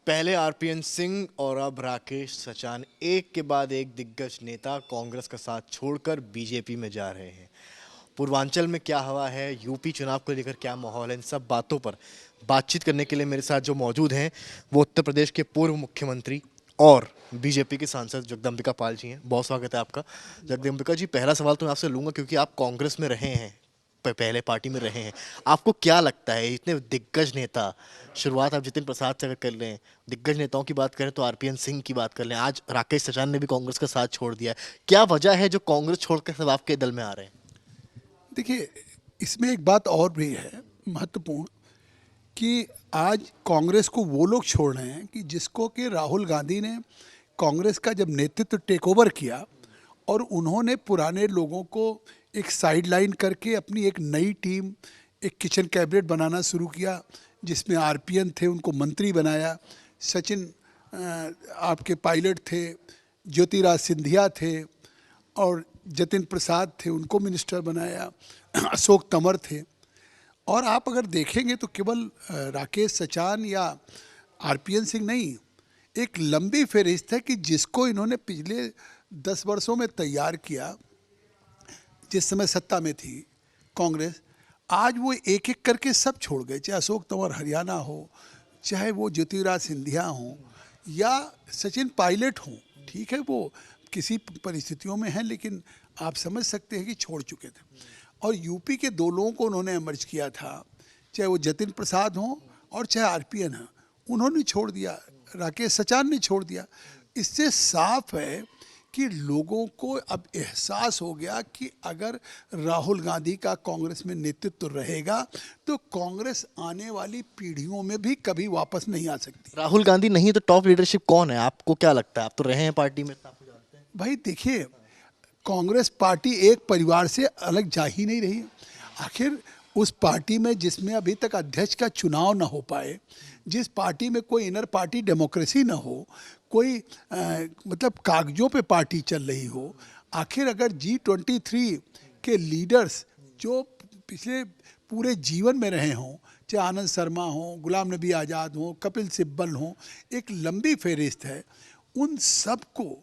पहले आरपीएन सिंह और अब राकेश सचान एक के बाद एक दिग्गज नेता कांग्रेस का साथ छोड़कर बीजेपी में जा रहे हैं। पूर्वांचल में क्या हवा है, यूपी चुनाव को लेकर क्या माहौल है, इन सब बातों पर बातचीत करने के लिए मेरे साथ जो मौजूद हैं वो उत्तर प्रदेश के पूर्व मुख्यमंत्री और बीजेपी के सांसद जगदम्बिका पाल जी हैं। बहुत स्वागत है आपका। जगदम्बिका जी, पहला सवाल तो मैं आपसे लूंगा क्योंकि आप कांग्रेस में रहे हैं, पहले पार्टी में रहे हैं। आपको क्या लगता है, इतने दिग्गज नेता, शुरुआत आप जितिन प्रसाद से अगर कर लें, दिग्गज नेताओं की बात करें तो आरपीएन सिंह की बात कर लें, आज राकेश सचान ने भी कांग्रेस का साथ छोड़ दिया है, क्या वजह है जो कांग्रेस छोड़कर सब आपके दल में आ रहे हैं? देखिए, इसमें एक बात और भी है महत्वपूर्ण कि आज कांग्रेस को वो लोग छोड़ रहे हैं कि जिसको कि राहुल गांधी ने कांग्रेस का जब नेतृत्व टेक ओवर किया और उन्होंने पुराने लोगों को एक साइडलाइन करके अपनी एक नई टीम, एक किचन कैबिनेट बनाना शुरू किया, जिसमें आरपीएन थे, उनको मंत्री बनाया। सचिन आपके पायलट थे, ज्योतिराज सिंधिया थे और जतिन प्रसाद थे, उनको मिनिस्टर बनाया। अशोक तंवर थे। और आप अगर देखेंगे तो केवल राकेश सचान या आरपीएन सिंह नहीं, एक लंबी फहरिस्त है कि जिसको इन्होंने पिछले 10 वर्षों में तैयार किया, जिस समय सत्ता में थी कांग्रेस, आज वो एक एक करके सब छोड़ गए। चाहे अशोक तंवर हरियाणा हो, चाहे वो ज्योतिराज सिंधिया हो या सचिन पायलट हो। ठीक है, वो किसी परिस्थितियों में है, लेकिन आप समझ सकते हैं कि छोड़ चुके थे। और यूपी के दो लोगों को उन्होंने एमर्ज किया था, चाहे वो जतिन प्रसाद हो और चाहे आरपीएन हो, उन्होंने छोड़ दिया, राकेश सचान ने छोड़ दिया। इससे साफ है कि लोगों को अब एहसास हो गया कि अगर राहुल गांधी का कांग्रेस में नेतृत्व रहेगा तो कांग्रेस आने वाली पीढ़ियों में भी कभी वापस नहीं आ सकती। राहुल गांधी नहीं तो टॉप लीडरशिप कौन है, आपको क्या लगता है? आप तो रहे हैं पार्टी में, आपको जानते हैं। भाई देखिए, कांग्रेस पार्टी एक परिवार से अलग जा ही नहीं रही। आखिर उस पार्टी में जिसमें अभी तक अध्यक्ष का चुनाव ना हो पाए, जिस पार्टी में कोई इनर पार्टी डेमोक्रेसी ना हो, कोई मतलब कागजों पे पार्टी चल रही हो, आखिर अगर G23 के लीडर्स जो पिछले पूरे जीवन में रहे हों, चाहे आनंद शर्मा हो, गुलाम नबी आज़ाद हो, कपिल सिब्बल हो, एक लंबी फहरिस्त है, उन सब को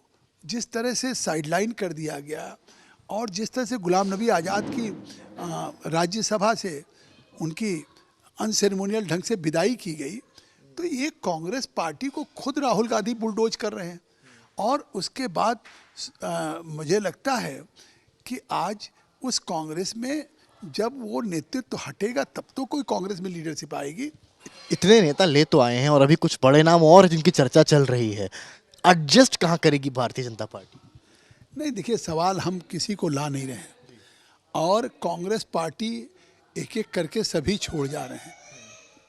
जिस तरह से साइडलाइन कर दिया गया और जिस तरह से गुलाम नबी आज़ाद की राज्यसभा से उनकी अनसेरेमोनियल ढंग से विदाई की गई, तो ये कांग्रेस पार्टी को खुद राहुल गांधी बुलडोज कर रहे हैं। और उसके बाद मुझे लगता है कि आज उस कांग्रेस में जब वो नेतृत्व हटेगा तब तो कोई कांग्रेस में लीडरशिप आएगी। इतने नेता ले तो आए हैं और अभी कुछ बड़े नाम और हैं जिनकी चर्चा चल रही है, एडजस्ट कहाँ करेगी भारतीय जनता पार्टी? नहीं, देखिए, सवाल हम किसी को ला नहीं रहे हैं और कांग्रेस पार्टी एक एक करके सभी छोड़ जा रहे हैं।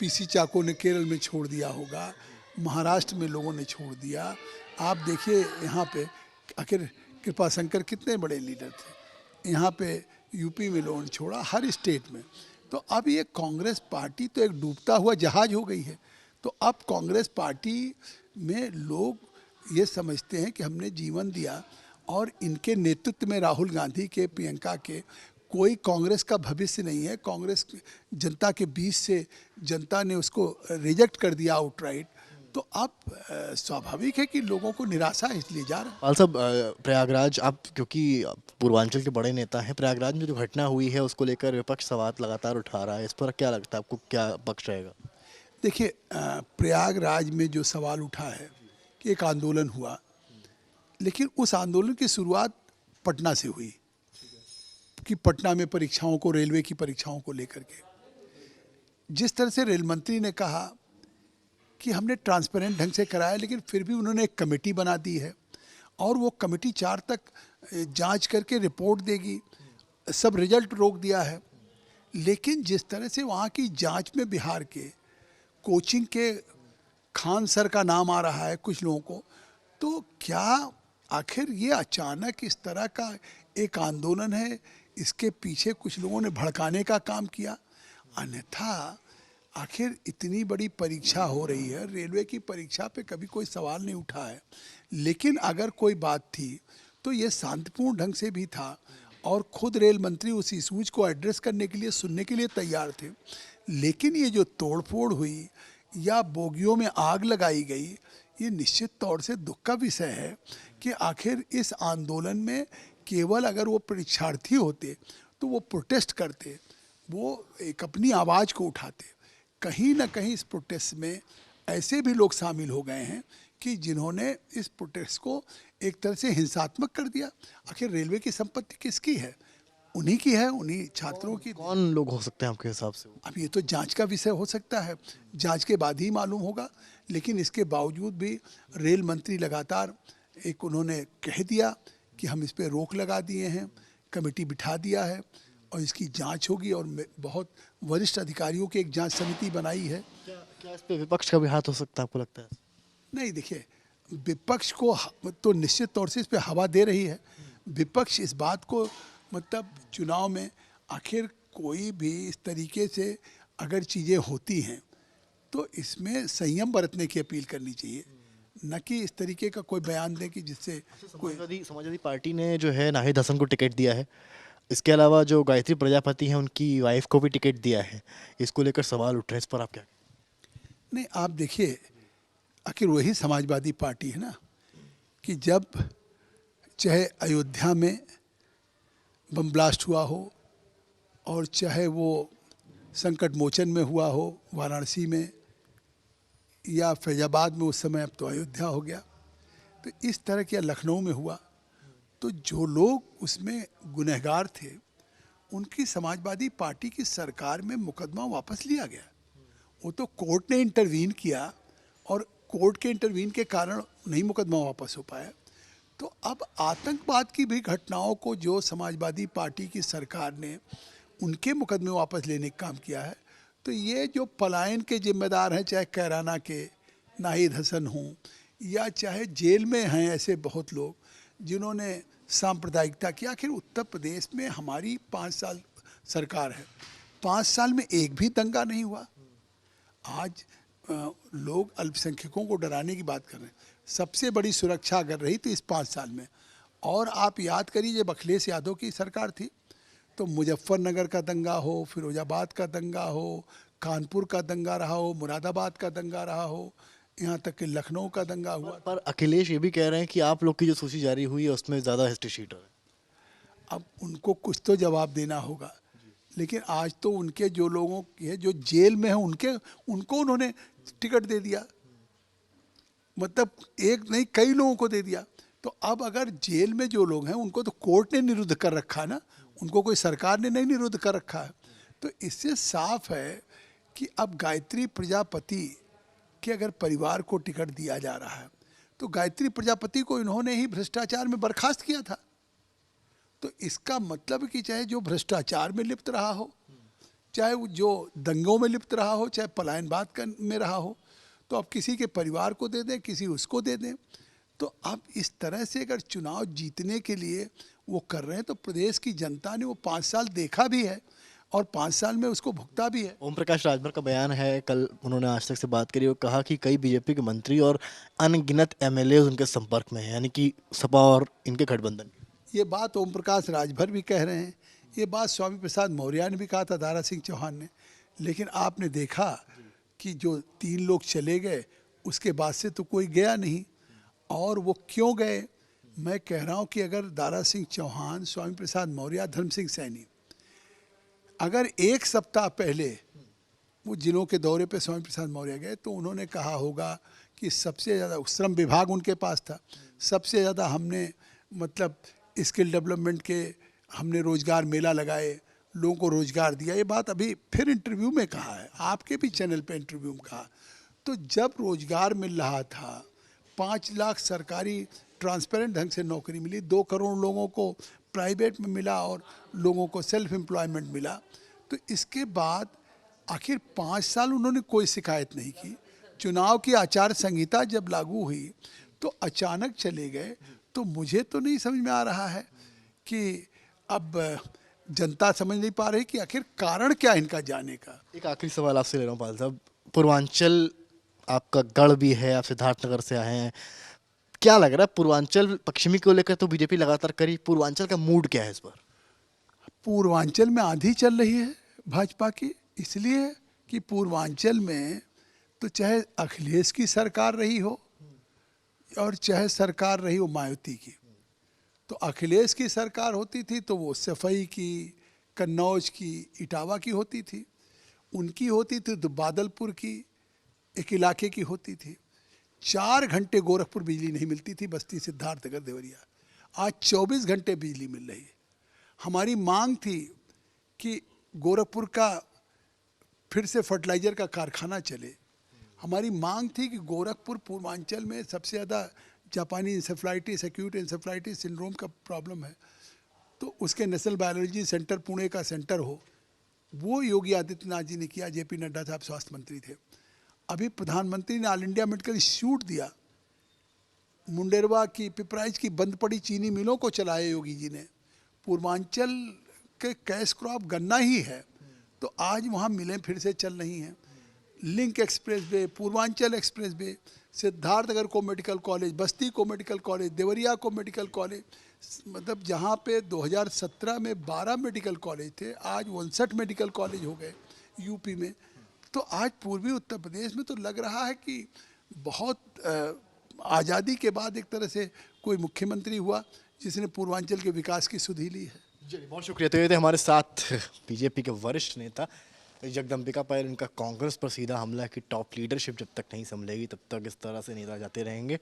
पीसी चाको ने केरल में छोड़ दिया होगा, महाराष्ट्र में लोगों ने छोड़ दिया। आप देखिए यहाँ पे आखिर कृपा शंकर कितने बड़े लीडर थे, यहाँ पे यूपी में लोगों ने छोड़ा, हर स्टेट में। तो अब ये कांग्रेस पार्टी तो एक डूबता हुआ जहाज हो गई है। तो अब कांग्रेस पार्टी में लोग ये समझते हैं कि हमने जीवन दिया और इनके नेतृत्व में राहुल गांधी के, प्रियंका के, कोई कांग्रेस का भविष्य नहीं है। कांग्रेस जनता के बीच से जनता ने उसको रिजेक्ट कर दिया आउटराइट। तो अब स्वाभाविक है कि लोगों को निराशा इसलिए जा रहा है। पाल साहब, प्रयागराज, आप क्योंकि पूर्वांचल के बड़े नेता हैं, प्रयागराज में जो घटना हुई है उसको लेकर विपक्ष सवाल लगातार उठा रहा है, इस पर क्या लगता है आपको, क्या पक्ष रहेगा? देखिए, प्रयागराज में जो सवाल उठा है कि एक आंदोलन हुआ, लेकिन उस आंदोलन की शुरुआत पटना से हुई कि पटना में परीक्षाओं को, रेलवे की परीक्षाओं को लेकर के जिस तरह से रेल मंत्री ने कहा कि हमने ट्रांसपेरेंट ढंग से कराया, लेकिन फिर भी उन्होंने एक कमेटी बना दी है और वो कमेटी 4 तक जांच करके रिपोर्ट देगी, सब रिजल्ट रोक दिया है। लेकिन जिस तरह से वहाँ की जांच में बिहार के कोचिंग के खान सर का नाम आ रहा है कुछ लोगों को, तो क्या आखिर ये अचानक इस तरह का एक आंदोलन है, इसके पीछे कुछ लोगों ने भड़काने का काम किया? अन्यथा आखिर इतनी बड़ी परीक्षा हो रही है, रेलवे की परीक्षा पे कभी कोई सवाल नहीं उठा है, लेकिन अगर कोई बात थी तो ये शांतिपूर्ण ढंग से भी था और खुद रेल मंत्री उस इशूज को एड्रेस करने के लिए, सुनने के लिए तैयार थे। लेकिन ये जो तोड़फोड़ हुई, या बोगियों में आग लगाई गई, ये निश्चित तौर से दुख का विषय है कि आखिर इस आंदोलन में केवल अगर वो परीक्षार्थी होते तो वो प्रोटेस्ट करते, वो एक अपनी आवाज़ को उठाते। कहीं ना कहीं इस प्रोटेस्ट में ऐसे भी लोग शामिल हो गए हैं कि जिन्होंने इस प्रोटेस्ट को एक तरह से हिंसात्मक कर दिया। आखिर रेलवे की संपत्ति किसकी है? उन्हीं की है, उन्हीं छात्रों की। कौन लोग हो सकते हैं आपके हिसाब से? अब ये तो जांच का विषय हो सकता है, जांच के बाद ही मालूम होगा। लेकिन इसके बावजूद भी रेल मंत्री लगातार एक उन्होंने कह दिया कि हम इस पे रोक लगा दिए हैं, कमेटी बिठा दिया है और इसकी जांच होगी और बहुत वरिष्ठ अधिकारियों की एक जांच समिति बनाई है। क्या इस पे विपक्ष का भी हाथ हो सकता है, आपको लगता है? नहीं, देखिए, विपक्ष को तो निश्चित तौर से इस पे हवा दे रही है। विपक्ष इस बात को मतलब चुनाव में आखिर कोई भी इस तरीके से अगर चीज़ें होती हैं तो इसमें संयम बरतने की अपील करनी चाहिए, न कि इस तरीके का कोई बयान दें कि जिससे कोई। समाजवादी पार्टी ने जो है नाहिद हसन को टिकट दिया है। इसके अलावा जो गायत्री प्रजापति हैं उनकी वाइफ को भी टिकट दिया है। इसको लेकर सवाल उठ रहे हैं, इस पर आप क्या? नहीं, आप देखिए, आखिर वही समाजवादी पार्टी है ना कि जब चाहे अयोध्या में बम ब्लास्ट हुआ हो और चाहे वो संकट मोचन में हुआ हो वाराणसी में या फैजाबाद में, उस समय अब तो अयोध्या हो गया, तो इस तरह के लखनऊ में हुआ, तो जो लोग उसमें गुनहगार थे उनकी समाजवादी पार्टी की सरकार में मुकदमा वापस लिया गया। वो तो कोर्ट ने इंटरवीन किया और कोर्ट के इंटरवीन के कारण नहीं मुकदमा वापस हो पाया। तो अब आतंकवाद की भी घटनाओं को जो समाजवादी पार्टी की सरकार ने उनके मुकदमे वापस लेने का काम किया है, तो ये जो पलायन के जिम्मेदार हैं, चाहे कैराना के नाहिद हसन हों या चाहे जेल में हैं ऐसे बहुत लोग जिन्होंने सांप्रदायिकता की। आखिर उत्तर प्रदेश में हमारी 5 साल सरकार है, 5 साल में एक भी दंगा नहीं हुआ। आज लोग अल्पसंख्यकों को डराने की बात कर रहे हैं। सबसे बड़ी सुरक्षा अगर रही तो इस 5 साल में। और आप याद करिए, जब अखिलेश यादव की सरकार थी तो मुजफ्फरनगर का दंगा हो, फिरोजाबाद का दंगा हो, कानपुर का दंगा रहा हो, मुरादाबाद का दंगा रहा हो, यहाँ तक कि लखनऊ का दंगा हुआ। पर अखिलेश ये भी कह रहे हैं कि आप लोग की जो सूची जारी हुई है उसमें ज़्यादा हिस्ट्री शीटर है। अब उनको कुछ तो जवाब देना होगा, लेकिन आज तो उनके जो लोगों की है जो जेल में हैं उनको उन्होंने टिकट दे दिया, मतलब एक नहीं कई लोगों को दे दिया। तो अब अगर जेल में जो लोग हैं उनको तो कोर्ट ने निरुद्ध कर रखा है ना, उनको कोई सरकार ने नहीं निरुद्ध कर रखा है। तो इससे साफ है कि अब गायत्री प्रजापति के अगर परिवार को टिकट दिया जा रहा है तो गायत्री प्रजापति को इन्होंने ही भ्रष्टाचार में बर्खास्त किया था। तो इसका मतलब कि चाहे जो भ्रष्टाचार में लिप्त रहा हो, चाहे वो जो दंगों में लिप्त रहा हो, चाहे पलायनवाद में रहा हो, तो अब किसी के परिवार को दे दें, किसी उसको दे दें। तो अब इस तरह से अगर चुनाव जीतने के लिए वो कर रहे हैं तो प्रदेश की जनता ने वो 5 साल देखा भी है और 5 साल में उसको भुगता भी है। ओम प्रकाश राजभर का बयान है, कल उन्होंने आज तक से बात करी और कहा कि कई बीजेपी के मंत्री और अनगिनत एमएलए उनके संपर्क में हैं, यानी कि सपा और इनके गठबंधन। ये बात ओम प्रकाश राजभर भी कह रहे हैं, ये बात स्वामी प्रसाद मौर्य ने भी कहा था, दारा सिंह चौहान ने। लेकिन आपने देखा कि जो 3 लोग चले गए उसके बाद से तो कोई गया नहीं। और वो क्यों गए? मैं कह रहा हूँ कि अगर दारा सिंह चौहान, स्वामी प्रसाद मौर्य, धर्म सिंह सैनी अगर 1 सप्ताह पहले वो जिलों के दौरे पे स्वामी प्रसाद मौर्य गए तो उन्होंने कहा होगा कि सबसे ज़्यादा श्रम विभाग उनके पास था, सबसे ज़्यादा हमने मतलब स्किल डेवलपमेंट के हमने रोज़गार मेला लगाए, लोगों को रोज़गार दिया। ये बात अभी फिर इंटरव्यू में कहा है, आपके भी चैनल पे इंटरव्यू में कहा। तो जब रोज़गार मिल रहा था, 5 लाख सरकारी ट्रांसपेरेंट ढंग से नौकरी मिली, 2 करोड़ लोगों को प्राइवेट में मिला और लोगों को सेल्फ एम्प्लॉयमेंट मिला, तो इसके बाद आखिर 5 साल उन्होंने कोई शिकायत नहीं की। चुनाव की आचार संहिता जब लागू हुई तो अचानक चले गए। तो मुझे तो नहीं समझ में आ रहा है कि अब जनता समझ नहीं पा रही कि आखिर कारण क्या इनका जाने का। एक आखिरी सवाल आपसे ले रहा हूँ पाल साहब, पूर्वांचल आपका गढ़ भी है, आप सिद्धार्थनगर से आए हैं, क्या लग रहा है पूर्वांचल पश्चिमी को लेकर तो बीजेपी लगातार करी, पूर्वांचल का मूड क्या है इस बार? पूर्वांचल में आंधी चल रही है भाजपा की, इसलिए कि पूर्वांचल में तो चाहे अखिलेश की सरकार रही हो और चाहे सरकार रही हो मायावती की, तो अखिलेश की सरकार होती थी तो वो सफाई की, कन्नौज की, इटावा की होती थी। उनकी होती थी तो बादलपुर की एक इलाके की होती थी। 4 घंटे गोरखपुर बिजली नहीं मिलती थी, बस्ती सिद्धार्थनगर देवरिया। आज 24 घंटे बिजली मिल रही है। हमारी मांग थी कि गोरखपुर का फिर से फर्टिलाइजर का कारखाना चले। हमारी मांग थी कि गोरखपुर पूर्वांचल में सबसे ज़्यादा जापानी इंसेफ्लाइटिस, एक्यूट इंसेफ्लाइटिस सिंड्रोम का प्रॉब्लम है, तो उसके नेशनल बायोलॉजी सेंटर पुणे का सेंटर हो। वो योगी आदित्यनाथ जी ने किया, जेपी नड्डा साहब स्वास्थ्य मंत्री थे। अभी प्रधानमंत्री ने ऑल इंडिया मेडिकल इंस्टीट्यूट दिया। मुंडेरवा की, पिपराइच की बंद पड़ी चीनी मिलों को चलाया योगी जी ने। पूर्वांचल के कैश क्रॉप गन्ना ही है, तो आज वहाँ मिलें फिर से चल रही हैं। Link express way, Purvanchal express way, Siddharthnagar को मेडिकल कॉलेज, बस्ती को मेडिकल कॉलेज, देवरिया को मेडिकल कॉलेज, मतलब जहाँ पे 2017 में 12 मेडिकल कॉलेज थे, आज 59 मेडिकल कॉलेज हो गए यूपी में। तो आज पूर्वी उत्तर प्रदेश में तो लग रहा है कि बहुत आज़ादी के बाद एक तरह से कोई मुख्यमंत्री हुआ जिसने पूर्वांचल के विकास की सुधि ली है। जी बहुत शुक्रिया। तो ये थे हमारे साथ बीजेपी के वरिष्ठ नेता जगदम्बिका पायल। इनका कांग्रेस पर सीधा हमला है कि टॉप लीडरशिप जब तक नहीं संभलेगी तब तक इस तरह से नेता जाते रहेंगे।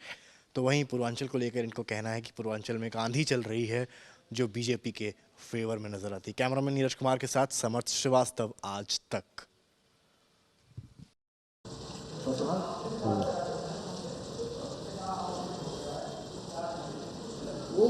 तो वहीं पूर्वांचल को लेकर इनको कहना है कि पूर्वांचल में एक आंधी चल रही है जो बीजेपी के फेवर में नजर आती है। कैमरामैन नीरज कुमार के साथ समर्थ श्रीवास्तव, आज तक। वो